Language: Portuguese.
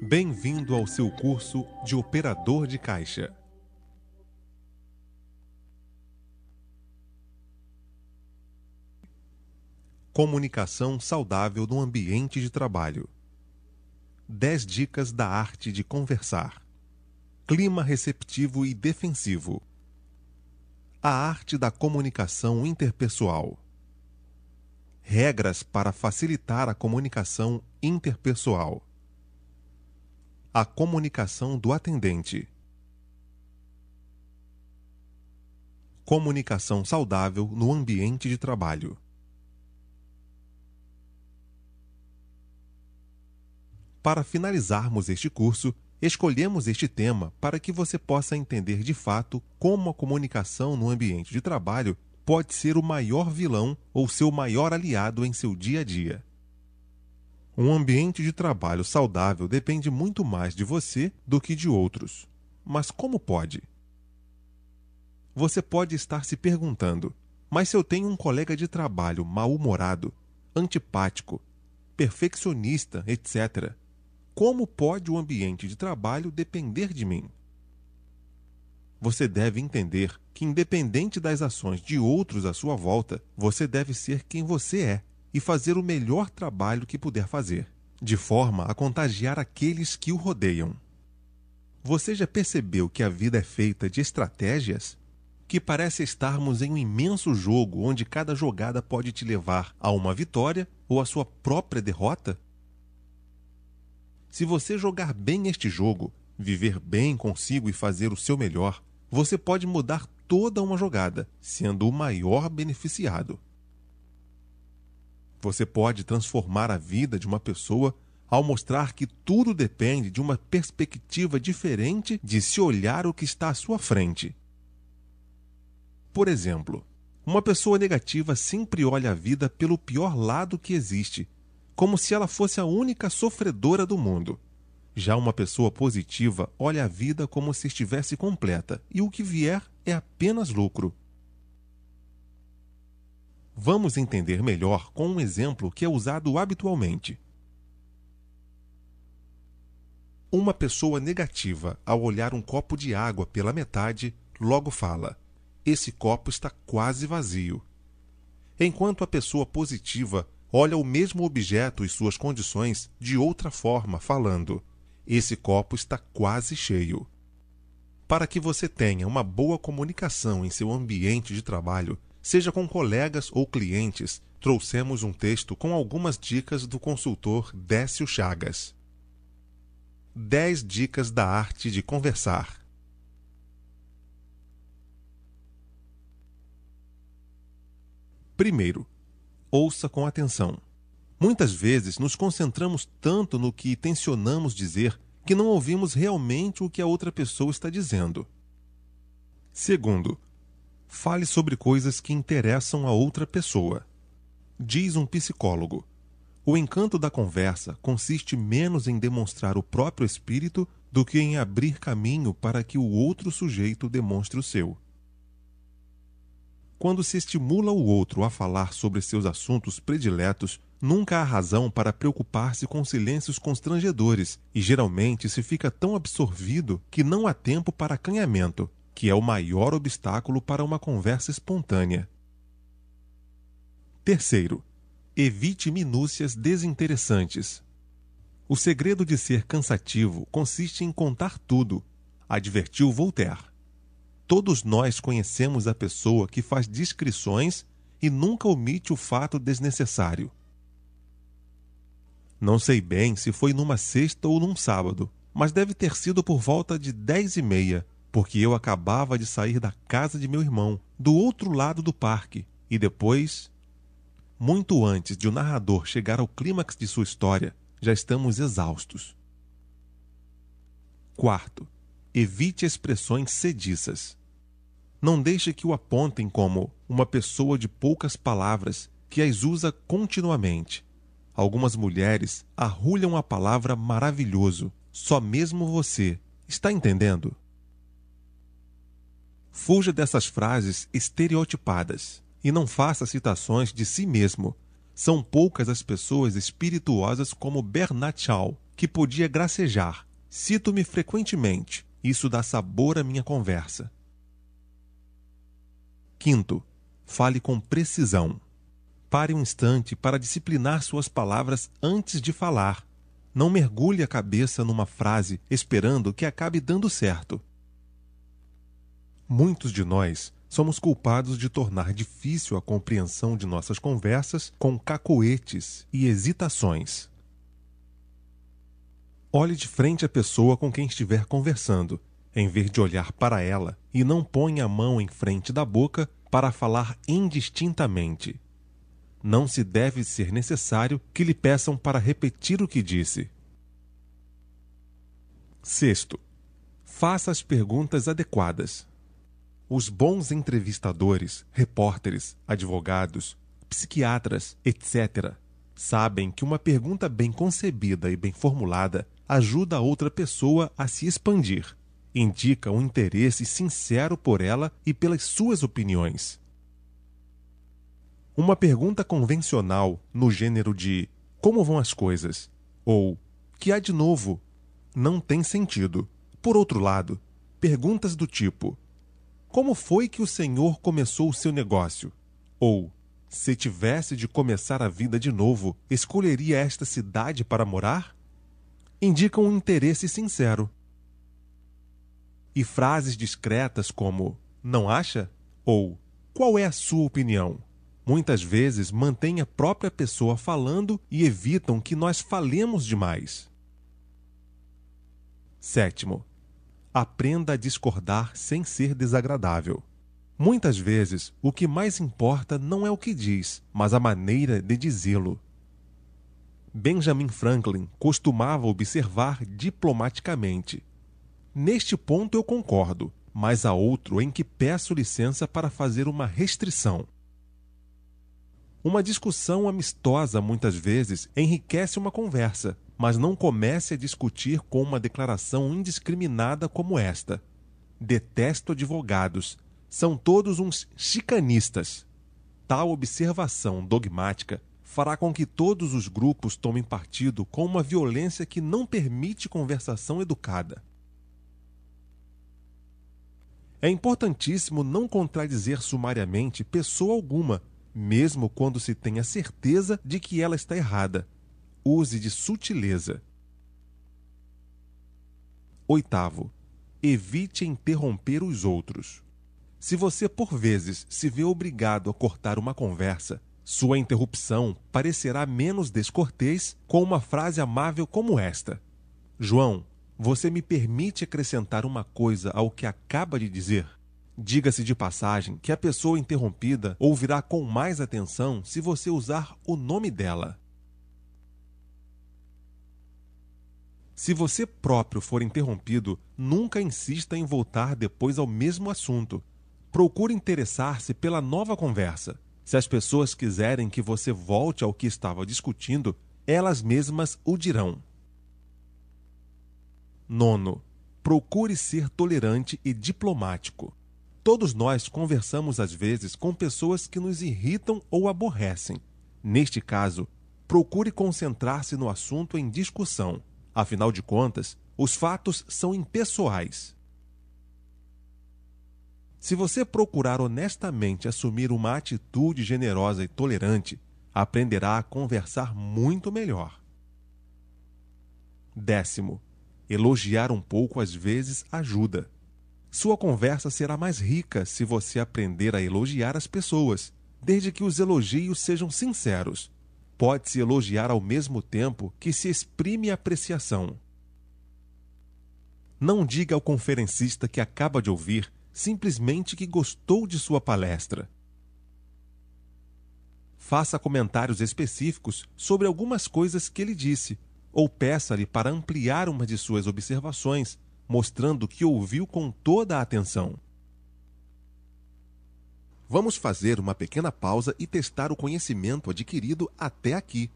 Bem-vindo ao seu curso de Operador de Caixa. Comunicação saudável no ambiente de trabalho. 10 dicas da arte de conversar. Clima receptivo e defensivo. A arte da comunicação interpessoal. Regras para facilitar a comunicação interpessoal. A comunicação do atendente. Comunicação saudável no ambiente de trabalho. Para finalizarmos este curso, escolhemos este tema para que você possa entender de fato como a comunicação no ambiente de trabalho pode ser o maior vilão ou seu maior aliado em seu dia a dia. Um ambiente de trabalho saudável depende muito mais de você do que de outros. Mas como pode? Você pode estar se perguntando, mas se eu tenho um colega de trabalho mal-humorado, antipático, perfeccionista, etc., como pode o ambiente de trabalho depender de mim? Você deve entender que, independente das ações de outros à sua volta, você deve ser quem você é e fazer o melhor trabalho que puder fazer, de forma a contagiar aqueles que o rodeiam. Você já percebeu que a vida é feita de estratégias? Que parece estarmos em um imenso jogo onde cada jogada pode te levar a uma vitória ou a sua própria derrota? Se você jogar bem este jogo, viver bem consigo e fazer o seu melhor, você pode mudar toda uma jogada, sendo o maior beneficiado. Você pode transformar a vida de uma pessoa ao mostrar que tudo depende de uma perspectiva diferente de se olhar o que está à sua frente. Por exemplo, uma pessoa negativa sempre olha a vida pelo pior lado que existe, como se ela fosse a única sofredora do mundo. Já uma pessoa positiva olha a vida como se estivesse completa, e o que vier é apenas lucro. Vamos entender melhor com um exemplo que é usado habitualmente. Uma pessoa negativa, ao olhar um copo de água pela metade, logo fala: "Esse copo está quase vazio." Enquanto a pessoa positiva olha o mesmo objeto e suas condições de outra forma, falando: "Esse copo está quase cheio." Para que você tenha uma boa comunicação em seu ambiente de trabalho, seja com colegas ou clientes, trouxemos um texto com algumas dicas do consultor Décio Chagas. 10 dicas da arte de conversar. Primeiro, ouça com atenção. Muitas vezes nos concentramos tanto no que tencionamos dizer que não ouvimos realmente o que a outra pessoa está dizendo. Segundo, fale sobre coisas que interessam a outra pessoa. Diz um psicólogo: o encanto da conversa consiste menos em demonstrar o próprio espírito do que em abrir caminho para que o outro sujeito demonstre o seu. Quando se estimula o outro a falar sobre seus assuntos prediletos, nunca há razão para preocupar-se com silêncios constrangedores, e geralmente se fica tão absorvido que não há tempo para acanhamento, que é o maior obstáculo para uma conversa espontânea. Terceiro, evite minúcias desinteressantes. O segredo de ser cansativo consiste em contar tudo, advertiu Voltaire. Todos nós conhecemos a pessoa que faz discrições e nunca omite o fato desnecessário. Não sei bem se foi numa sexta ou num sábado, mas deve ter sido por volta de 10h30, porque eu acabava de sair da casa de meu irmão, do outro lado do parque, e depois, muito antes de o narrador chegar ao clímax de sua história, já estamos exaustos. Quarto, evite expressões sediças. Não deixe que o apontem como uma pessoa de poucas palavras que as usa continuamente. Algumas mulheres arrulham a palavra maravilhoso, só mesmo você. Está entendendo? Fuja dessas frases estereotipadas e não faça citações de si mesmo. São poucas as pessoas espirituosas como Bernard Shaw que podia gracejar. Cito-me frequentemente. Isso dá sabor à minha conversa. Quinto, fale com precisão. Pare um instante para disciplinar suas palavras antes de falar. Não mergulhe a cabeça numa frase esperando que acabe dando certo. Muitos de nós somos culpados de tornar difícil a compreensão de nossas conversas com cacoetes e hesitações. Olhe de frente a pessoa com quem estiver conversando, em vez de olhar para ela, e não ponha a mão em frente da boca para falar indistintamente. Não se deve ser necessário que lhe peçam para repetir o que disse. Sexto, faça as perguntas adequadas. Os bons entrevistadores, repórteres, advogados, psiquiatras, etc., sabem que uma pergunta bem concebida e bem formulada ajuda a outra pessoa a se expandir. Indica um interesse sincero por ela e pelas suas opiniões. Uma pergunta convencional no gênero de "como vão as coisas?" ou "que há de novo?" não tem sentido. Por outro lado, perguntas do tipo "como foi que o senhor começou o seu negócio?" ou "se tivesse de começar a vida de novo, escolheria esta cidade para morar?" indicam um interesse sincero. E frases discretas como "não acha?" ou "qual é a sua opinião?" muitas vezes mantêm a própria pessoa falando e evitam que nós falemos demais. Sétimo, aprenda a discordar sem ser desagradável. Muitas vezes, o que mais importa não é o que diz, mas a maneira de dizê-lo. Benjamin Franklin costumava observar diplomaticamente: "Neste ponto eu concordo, mas há outro em que peço licença para fazer uma restrição." Uma discussão amistosa muitas vezes enriquece uma conversa, mas não comece a discutir com uma declaração indiscriminada como esta: "Detesto advogados, são todos uns chicanistas." Tal observação dogmática fará com que todos os grupos tomem partido com uma violência que não permite conversação educada. É importantíssimo não contradizer sumariamente pessoa alguma, mesmo quando se tenha certeza de que ela está errada. Use de sutileza. Oitavo, evite interromper os outros. Se você, por vezes, se vê obrigado a cortar uma conversa, sua interrupção parecerá menos descortês com uma frase amável como esta: "João, você me permite acrescentar uma coisa ao que acaba de dizer?" Diga-se de passagem que a pessoa interrompida ouvirá com mais atenção se você usar o nome dela. Se você próprio for interrompido, nunca insista em voltar depois ao mesmo assunto. Procure interessar-se pela nova conversa. Se as pessoas quiserem que você volte ao que estava discutindo, elas mesmas o dirão. Nono, procure ser tolerante e diplomático. Todos nós conversamos às vezes com pessoas que nos irritam ou aborrecem. Neste caso, procure concentrar-se no assunto em discussão. Afinal de contas, os fatos são impessoais. Se você procurar honestamente assumir uma atitude generosa e tolerante, aprenderá a conversar muito melhor. Décimo, elogiar um pouco às vezes ajuda. Sua conversa será mais rica se você aprender a elogiar as pessoas, desde que os elogios sejam sinceros. Pode-se elogiar ao mesmo tempo que se exprime apreciação. Não diga ao conferencista que acaba de ouvir simplesmente que gostou de sua palestra. Faça comentários específicos sobre algumas coisas que ele disse, ou peça-lhe para ampliar uma de suas observações, mostrando que ouviu com toda a atenção. Vamos fazer uma pequena pausa e testar o conhecimento adquirido até aqui.